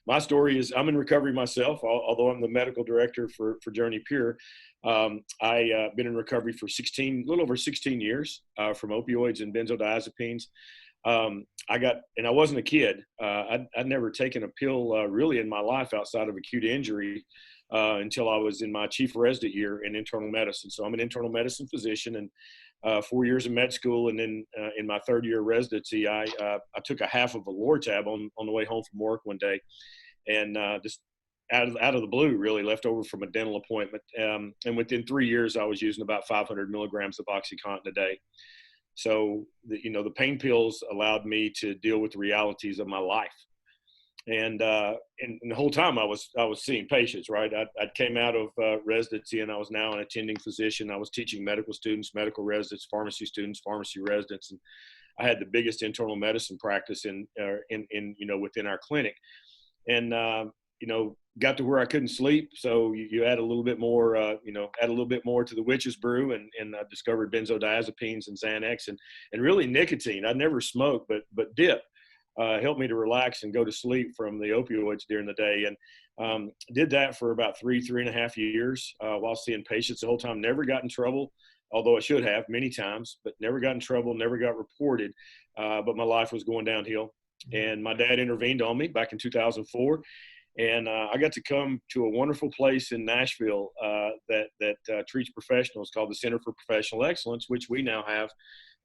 my story is I'm in recovery myself, although I'm the medical director for JourneyPure. I been in recovery for a little over 16 years from opioids and benzodiazepines. I wasn't a kid. I'd never taken a pill really in my life outside of acute injury until I was in my chief resident year in internal medicine. So I'm an internal medicine physician, and 4 years of med school, and then in my third year of residency, I took a half of a Lortab on the way home from work one day, and just out of the blue, really left over from a dental appointment. And within 3 years, I was using about 500 milligrams of OxyContin a day. So the pain pills allowed me to deal with the realities of my life. And the whole time I was seeing patients, right? I came out of residency, and I was now an attending physician. I was teaching medical students, medical residents, pharmacy students, pharmacy residents, and I had the biggest internal medicine practice in within our clinic. And got to where I couldn't sleep, so you add a little bit more, to the witch's brew, and I discovered benzodiazepines and Xanax, and really nicotine. I'd never smoked, but dip. Helped me to relax and go to sleep from the opioids during the day. And did that for about three and a half years while seeing patients the whole time. Never got in trouble, although I should have many times, but never got in trouble, never got reported. But my life was going downhill. And my dad intervened on me back in 2004. And I got to come to a wonderful place in Nashville that treats professionals called the Center for Professional Excellence, which we now have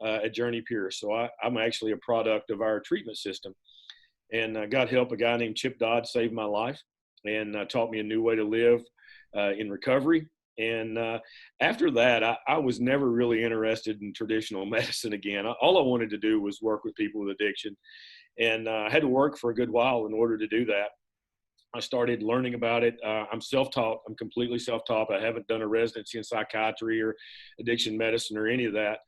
at JourneyPure. So I'm actually a product of our treatment system. And got help. A guy named Chip Dodd saved my life and taught me a new way to live in recovery. And after that, I was never really interested in traditional medicine again. All I wanted to do was work with people with addiction. And I had to work for a good while in order to do that. I started learning about it. I'm self-taught. I'm completely self-taught. I haven't done a residency in psychiatry or addiction medicine or any of that.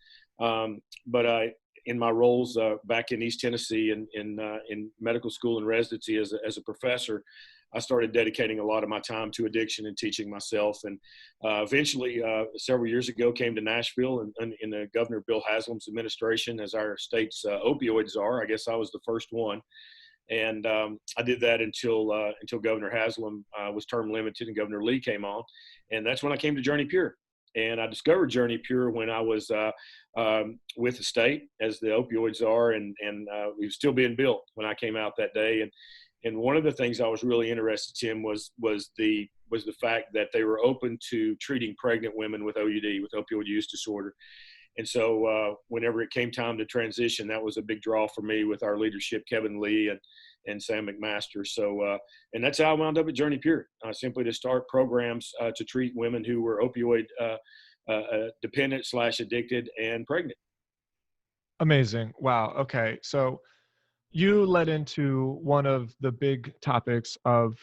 But in my roles back in East Tennessee in medical school and residency as a professor, I started dedicating a lot of my time to addiction and teaching myself. And eventually, several years ago, came to Nashville and in the Governor Bill Haslam's administration as our state's opioid czar. I guess I was the first one. And I did that until Governor Haslam was term limited and Governor Lee came on. And that's when I came to JourneyPure. And I discovered JourneyPure when I was with the state as the opioid czar, and we were still being built when I came out that day. And one of the things I was really interested in was the fact that they were open to treating pregnant women with OUD, with opioid use disorder. And so whenever it came time to transition, that was a big draw for me with our leadership, Kevin Lee and Sam McMaster. So, and that's how I wound up at JourneyPure, simply to start programs to treat women who were opioid dependent / addicted and pregnant. Amazing. Wow. Okay. So you led into one of the big topics of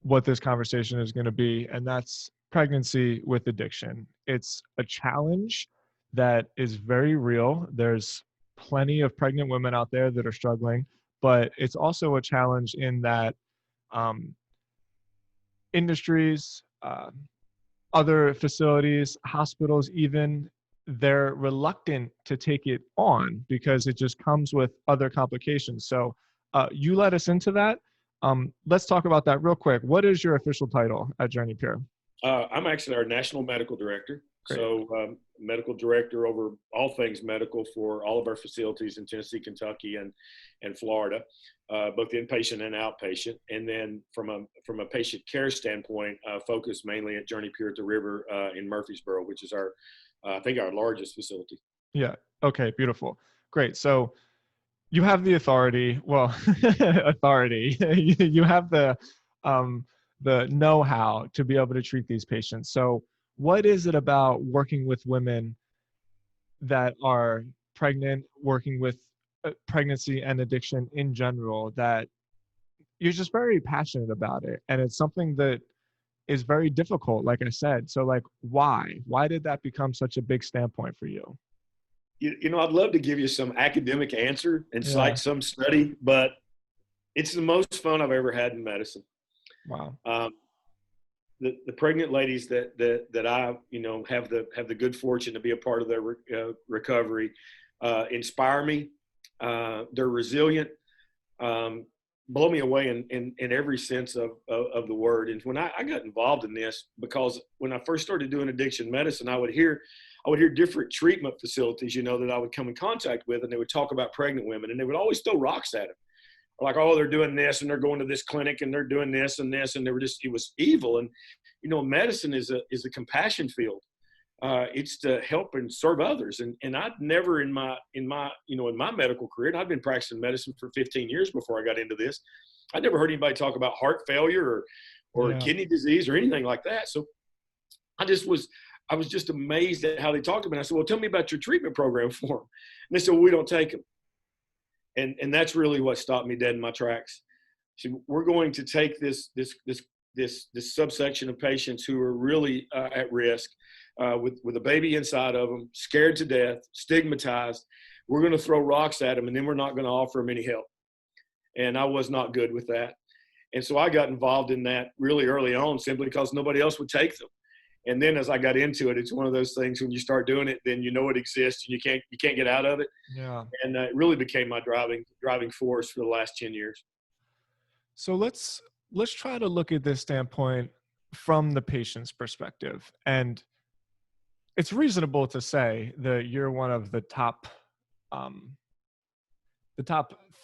what this conversation is going to be, and that's pregnancy with addiction. It's a challenge that is very real. There's plenty of pregnant women out there that are struggling, but it's also a challenge in that industries, other facilities, hospitals even, they're reluctant to take it on because it just comes with other complications. So you led us into that. Let's talk about that real quick. What is your official title at JourneyPure? I'm actually our national medical director. Great. So medical director over all things medical for all of our facilities in Tennessee, Kentucky, and Florida, both inpatient and outpatient. And then from a patient care standpoint, focused mainly at JourneyPure at the River in Murfreesboro, which is I think our largest facility. Yeah. Okay. Beautiful. Great. So you have the authority. Well, authority. You have the know-how to be able to treat these patients. So what is it about working with women that are pregnant, working with pregnancy and addiction in general, that you're just very passionate about it? And it's something that is very difficult, like I said. So like, why did that become such a big standpoint for you? I'd love to give you some academic answer and cite some study, but it's the most fun I've ever had in medicine. Wow. The pregnant ladies that I have the good fortune to be a part of their recovery inspire me. They're resilient. blow me away in every sense of the word. And when I got involved in this, because when I first started doing addiction medicine, I would hear different treatment facilities, that I would come in contact with, and they would talk about pregnant women, and they would always throw rocks at them. Like, oh, they're doing this, and they're going to this clinic, and they're doing this and this, and they were just, it was evil. And, medicine is a compassion field. It's to help and serve others. And I'd never in my medical career, and I've been practicing medicine for 15 years before I got into this, I never heard anybody talk about heart failure or kidney disease or anything like that. So I was just amazed at how they talked about it. I said, well, tell me about your treatment program for them. And they said, well, we don't take them. And that's really what stopped me dead in my tracks. So we're going to take this subsection of patients who are really at risk, with a baby inside of them, scared to death, stigmatized. We're going to throw rocks at them, and then we're not going to offer them any help. And I was not good with that. And so I got involved in that really early on, simply because nobody else would take them. And then as I got into it, it's one of those things, when you start doing it, then it exists and you can't get out of it. Yeah. And it really became my driving force for the last 10 years. So let's try to look at this standpoint from the patient's perspective. And it's reasonable to say that you're one of the top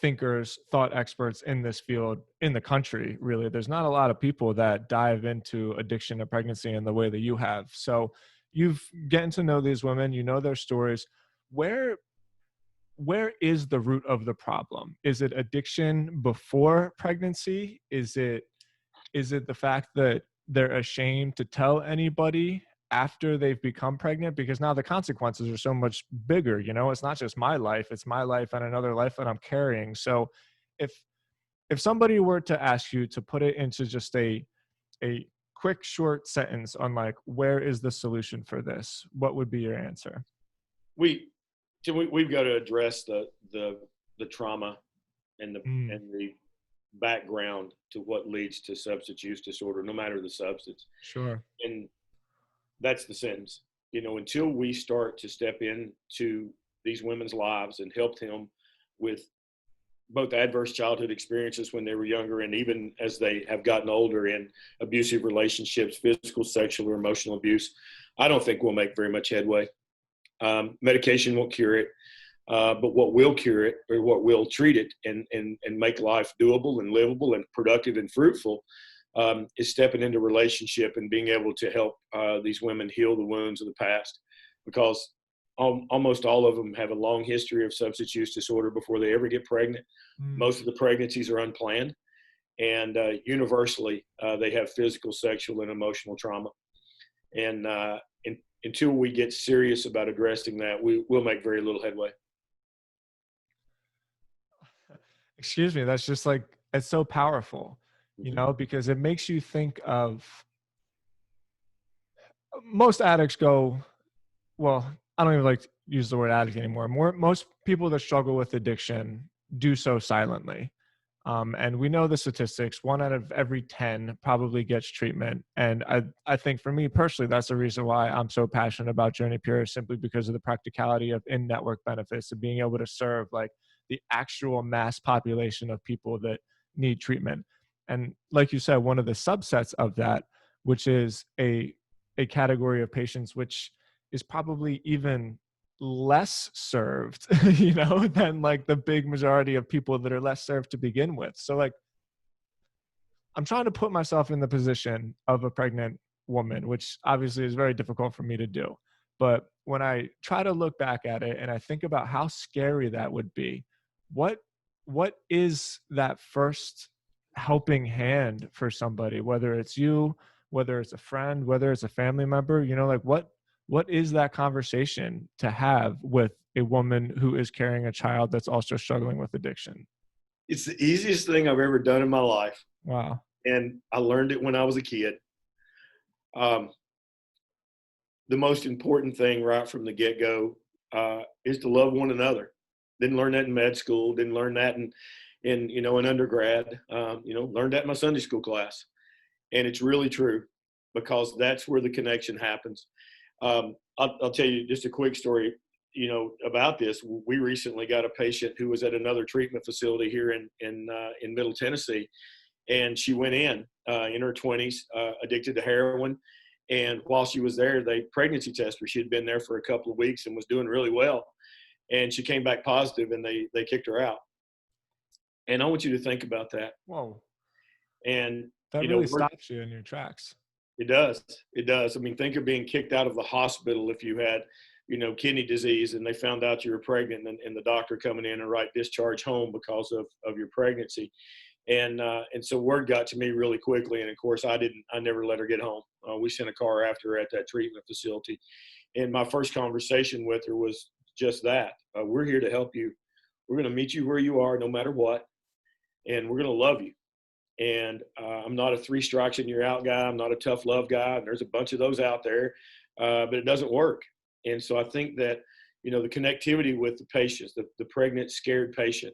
thinkers, thought experts in this field in the country, really. There's not a lot of people that dive into addiction and pregnancy in the way that you have. So you've gotten to know these women, their stories. Where is the root of the problem? Is it addiction before pregnancy? Is it the fact that they're ashamed to tell anybody after they've become pregnant? Because now the consequences are so much bigger. It's not just my life, it's my life and another life that I'm carrying. So if somebody were to ask you to put it into just a quick short sentence on like, where is the solution for this, what would be your answer? We've got to address the trauma and the background to what leads to substance use disorder, no matter the substance. Sure. And that's the sentence. Until we start to step into these women's lives and help them with both adverse childhood experiences when they were younger, and even as they have gotten older, in abusive relationships, physical, sexual, or emotional abuse, I don't think we'll make very much headway. Medication won't cure it, but what will cure it, or what will treat it and make life doable and livable and productive and fruitful, is stepping into relationship and being able to help these women heal the wounds of the past, because almost all of them have a long history of substance use disorder before they ever get pregnant. Most of the pregnancies are unplanned, and universally they have physical, sexual, and emotional trauma. And until we get serious about addressing that, we'll make very little headway. Excuse me, that's just like, it's so powerful, because it makes you think of, most addicts go, well, I don't even like to use the word addict anymore. Most people that struggle with addiction do so silently. And we know the statistics, 1 out of every 10 probably gets treatment. And I think for me personally, that's the reason why I'm so passionate about JourneyPure, simply because of the practicality of in-network benefits and being able to serve like the actual mass population of people that need treatment. And like you said, one of the subsets of that, which is a category of patients, which is probably even less served, than like the big majority of people that are less served to begin with. So like, I'm trying to put myself in the position of a pregnant woman, which obviously is very difficult for me to do. But when I try to look back at it and I think about how scary that would be, what is that first helping hand for somebody, whether it's you, whether it's a friend, whether it's a family member, like what is that conversation to have with a woman who is carrying a child that's also struggling with addiction? It's the easiest thing I've ever done in my life. Wow. And I learned it when I was a kid. The most important thing right from the get-go is to love one another. Didn't learn that in med school. Didn't learn that in undergrad. Learned that in my Sunday school class. And it's really true, because that's where the connection happens. I'll tell you just a quick story. about this, we recently got a patient who was at another treatment facility here in Middle Tennessee, and she went in her 20s, addicted to heroin. And while she was there, they pregnancy tested her. She had been there for a couple of weeks and was doing really well. And she came back positive, and they kicked her out. And I want you to think about that. Whoa. And, That really stops you in your tracks. It does. It does. I mean, think of being kicked out of the hospital if you had, kidney disease and they found out you were pregnant, and the doctor coming in and write discharge home because of your pregnancy. And so word got to me really quickly. And of course I never let her get home. We sent a car after her at that treatment facility. And my first conversation with her was just that. We're here to help you. We're going to meet you where you are, no matter what. And we're going to love you. And I'm not a 3 strikes and you're out guy. I'm not a tough love guy. And there's a bunch of those out there, but it doesn't work. And so I think that, the connectivity with the patients, the pregnant, scared patient,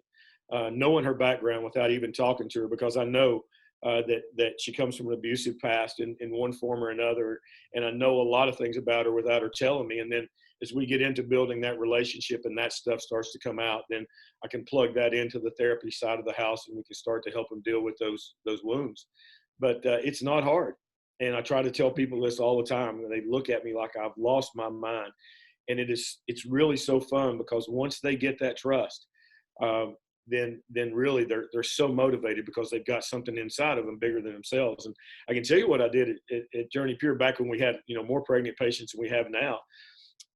knowing her background without even talking to her, because I know that she comes from an abusive past in one form or another. And I know a lot of things about her without her telling me. And then as we get into building that relationship and that stuff starts to come out, then I can plug that into the therapy side of the house, and we can start to help them deal with those wounds. But it's not hard. And I try to tell people this all the time, and they look at me like I've lost my mind. And it's really so fun, because once they get that trust, then really they're so motivated because they've got something inside of them bigger than themselves. And I can tell you what I did at JourneyPure back when we had, more pregnant patients than we have now.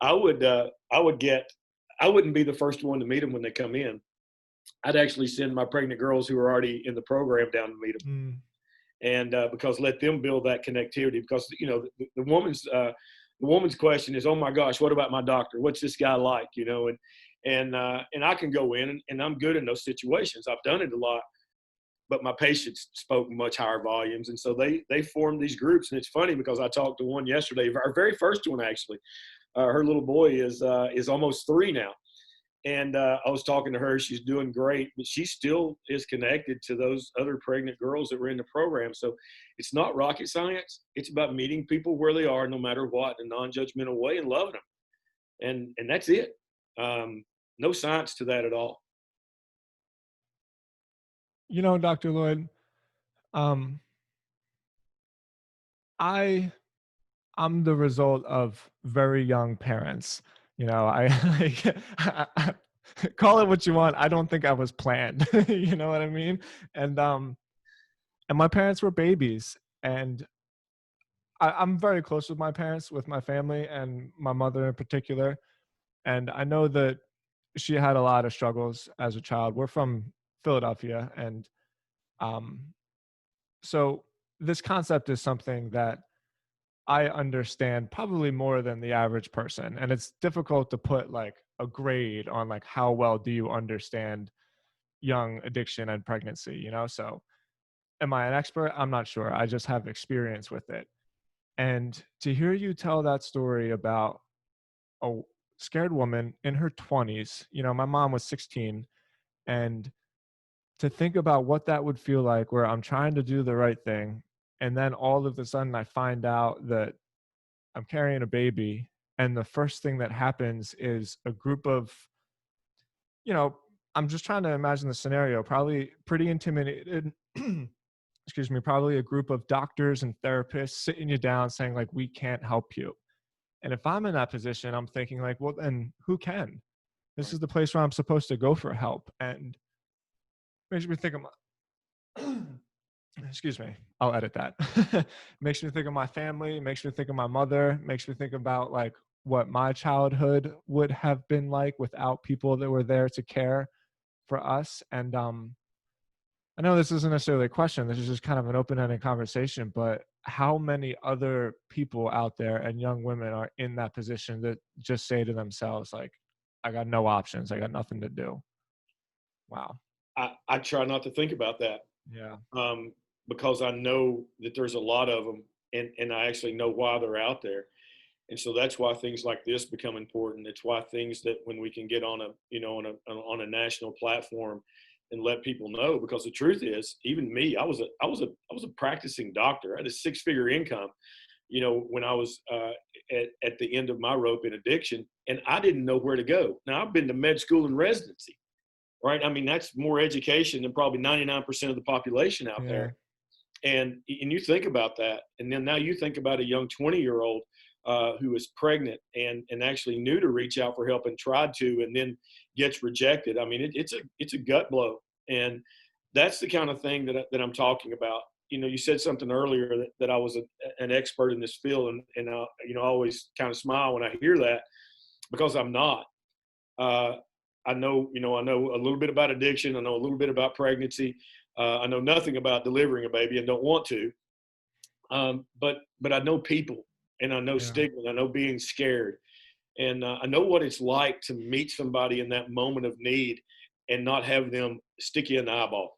I wouldn't be the first one to meet them when they come in. I'd actually send my pregnant girls who are already in the program down to meet them. And because let them build that connectivity, because, the woman's question is, oh my gosh, what about my doctor? What's this guy like? And I can go in and I'm good in those situations. I've done it a lot, but my patients spoke much higher volumes. And so they formed these groups. And it's funny because I talked to one yesterday, our very first one, actually. Her little boy is almost 3 now. And I was talking to her. She's doing great, but she still is connected to those other pregnant girls that were in the program. So it's not rocket science. It's about meeting people where they are, no matter what, in a non-judgmental way, and loving them. And that's it. No science to that at all. Dr. Lloyd, I'm the result of very young parents. I call it what you want. I don't think I was planned. You know what I mean? And my parents were babies, and I'm very close with my parents, with my family, and my mother in particular. And I know that she had a lot of struggles as a child. We're from Philadelphia, and so this concept is something that I understand probably more than the average person. And it's difficult to put like a grade on like how well do you understand young addiction and pregnancy, So am I an expert? I'm not sure. I just have experience with it. And to hear you tell that story about a scared woman in her 20s, my mom was 16, and to think about what that would feel like, where I'm trying to do the right thing, and then all of a sudden I find out that I'm carrying a baby, and the first thing that happens is a group of, I'm just trying to imagine the scenario, probably pretty intimidated, excuse me, probably a group of doctors and therapists sitting you down saying like, we can't help you. And if I'm in that position, I'm thinking like, well, then who can? This is the place where I'm supposed to go for help. And makes me think of my, excuse me, I'll edit that. Makes me think of my family, makes me think of my mother, makes me think about like what my childhood would have been like without people that were there to care for us. And I know this isn't necessarily a question, this is just kind of an open-ended conversation, but how many other people out there and young women are in that position that just say to themselves, like, I got no options, I got nothing to do? Wow. I try not to think about that. Yeah. Because I know that there's a lot of them, and I actually know why they're out there. And so that's why things like this become important. It's why things that when we can get on a national platform and let people know, because the truth is, even me, I was a practicing doctor. I had a 6-figure income, when I was at the end of my rope in addiction, and I didn't know where to go. Now, I've been to med school and residency, right? I mean, that's more education than probably 99% of the population out there. And you think about that, and then now you think about a young 20-year-old who was pregnant and actually knew to reach out for help and tried to, and then gets rejected. I mean, it's a gut blow, and that's the kind of thing that I'm talking about. You said something earlier that I was an expert in this field, and I always kind of smile when I hear that, because I'm not. I know a little bit about addiction. I know a little bit about pregnancy. I know nothing about delivering a baby and don't want to. But I know people, and I know stigma, and I know being scared. And I know what it's like to meet somebody in that moment of need and not have them stick you in the eyeball.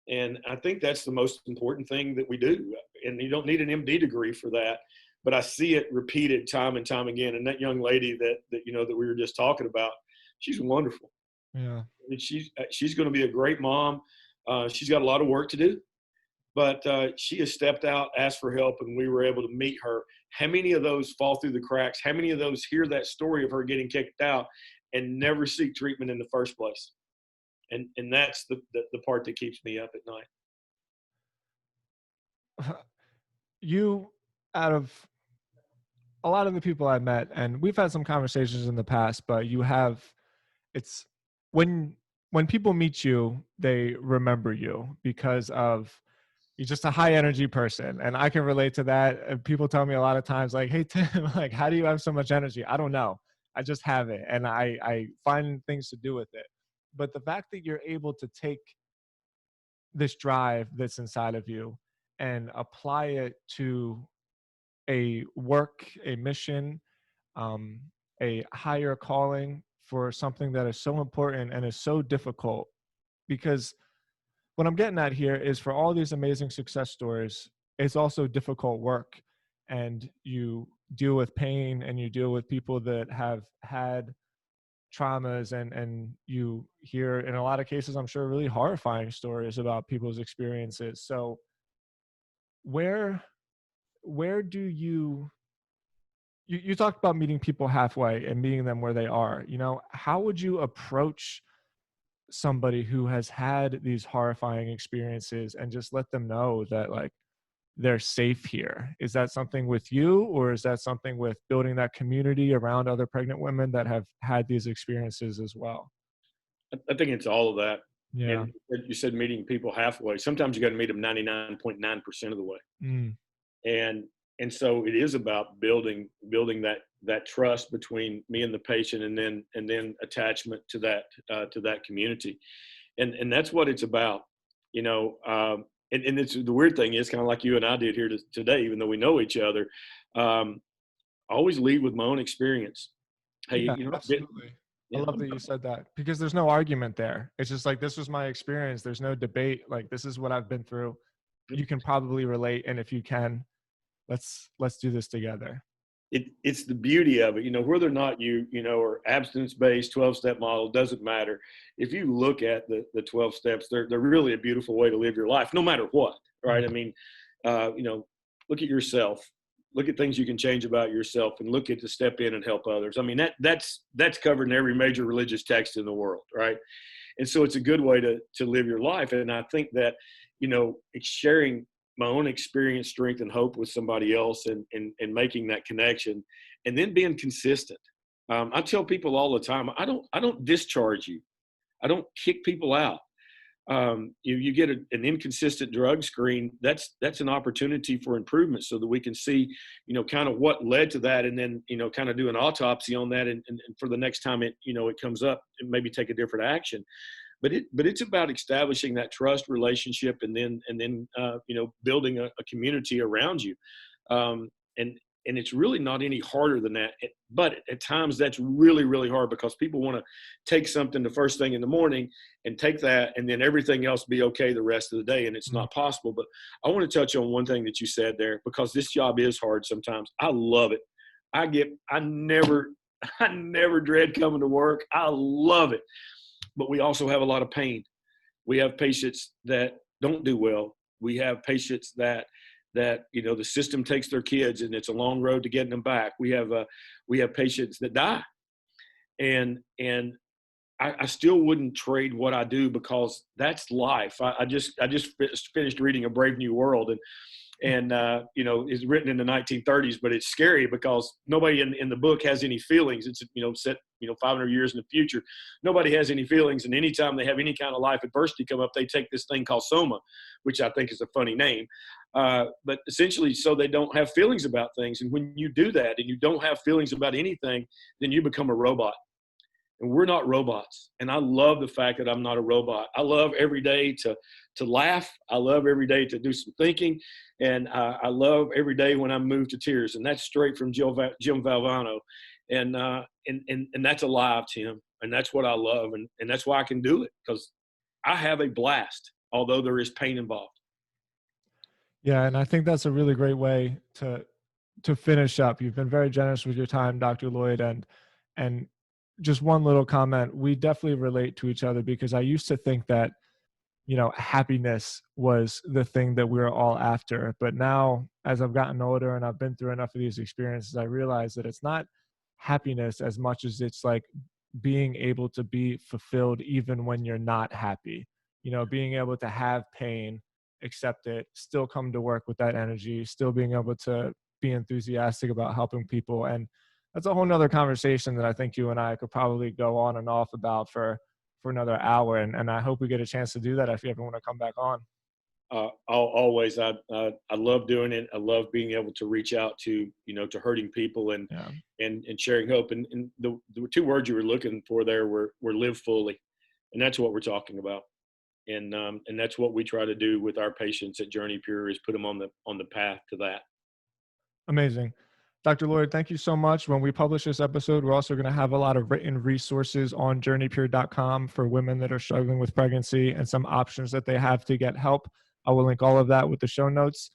And I think that's the most important thing that we do. And you don't need an MD degree for that. But I see it repeated time and time again. And that young lady that we were just talking about, she's wonderful. Yeah. And she's going to be a great mom. She's got a lot of work to do, but she has stepped out, asked for help, and we were able to meet her. How many of those fall through the cracks? How many of those hear that story of her getting kicked out and never seek treatment in the first place? And that's the part that keeps me up at night. You, out of a lot of the people I've met, and we've had some conversations in the past, but it's when people meet you, they remember you because of you're just a high energy person. And I can relate to that. And people tell me a lot of times, like, hey, Tim, like, how do you have so much energy? I don't know. I just have it. And I find things to do with it. But the fact that you're able to take this drive that's inside of you and apply it to a work, a mission, a higher calling for something that is so important and is so difficult. Because what I'm getting at here is, for all these amazing success stories, it's also difficult work, and you deal with pain, and you deal with people that have had traumas, and you hear, in a lot of cases, I'm sure, really horrifying stories about people's experiences. So where do you talked about meeting people halfway and meeting them where they are. How would you approach somebody who has had these horrifying experiences and just let them know that, like, they're safe here? Is that something with you, or is that something with building that community around other pregnant women that have had these experiences as well? I think it's all of that. Yeah. And you said meeting people halfway. Sometimes you got to meet them 99.9% of the way. Mm. And so it is about building that trust between me and the patient, and then attachment to that community. And that's what it's about, and it's, the weird thing is, kind of like you and I did here today, even though we know each other, I always lead with my own experience. Hey, Yeah, absolutely. I love that you said that, because there's no argument there. It's just like, this was my experience. There's no debate. Like, this is what I've been through. You can probably relate. And if you can, let's do this together. It's the beauty of it, whether or not you are abstinence-based, 12-step model, doesn't matter. If you look at the 12 steps, they're really a beautiful way to live your life, no matter what, right? I mean, look at yourself, look at things you can change about yourself, and look at to step in and help others. I mean, that's covered in every major religious text in the world, right? And so it's a good way to live your life. And I think that, it's sharing my own experience, strength, and hope with somebody else, and making that connection, and then being consistent. I tell people all the time, I don't discharge you. I don't kick people out. You get an inconsistent drug screen. That's an opportunity for improvement, so that we can see, kind of what led to that, and then, kind of do an autopsy on that. And for the next time it comes up, and maybe take a different action. But it's about establishing that trust relationship, and then building a community around you. And it's really not any harder than that. But at times that's really, really hard, because people want to take something the first thing in the morning and take that, and then everything else be okay the rest of the day. And it's not possible. But I want to touch on one thing that you said there, because this job is hard sometimes. I love it. I never dread coming to work. I love it. But we also have a lot of pain. We have patients that don't do well. We have patients that that, the system takes their kids and it's a long road to getting them back. We have patients that die, and I still wouldn't trade what I do, because that's life. I just finished reading A Brave New World, and it's written in the 1930s, but it's scary because nobody in the book has any feelings. It's set 500 years in the future. Nobody has any feelings, and anytime they have any kind of life adversity come up, they take this thing called soma, which I think is a funny name, but essentially so they don't have feelings about things. And when you do that and you don't have feelings about anything, then you become a robot. And we're not robots. And I love the fact that I'm not a robot. I love every day to laugh. I love every day to do some thinking. And I love every day when I'm moved to tears. And that's straight from Jim Valvano. And that's alive, Tim. And that's what I love. And that's why I can do it, because I have a blast, although there is pain involved. Yeah, and I think that's a really great way to finish up. You've been very generous with your time, Dr. Lloyd, and just one little comment. We definitely relate to each other, because I used to think that, happiness was the thing that we were all after. But now, as I've gotten older and I've been through enough of these experiences, I realize that it's not happiness as much as it's like being able to be fulfilled even when you're not happy. Being able to have pain, accept it, still come to work with that energy, still being able to be enthusiastic about helping people. And that's a whole nother conversation that I think you and I could probably go on and off about for another hour. And I hope we get a chance to do that if you ever want to come back on. Always. I love doing it. I love being able to reach out to hurting people and sharing hope. And the two words you were looking for there were live fully. And that's what we're talking about. And that's what we try to do with our patients at JourneyPure, is put them on the path to that. Amazing. Dr. Lloyd, thank you so much. When we publish this episode, we're also going to have a lot of written resources on journeypure.com for women that are struggling with pregnancy, and some options that they have to get help. I will link all of that with the show notes.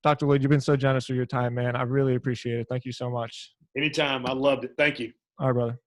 Dr. Lloyd, you've been so generous with your time, man. I really appreciate it. Thank you so much. Anytime. I loved it. Thank you. All right, brother.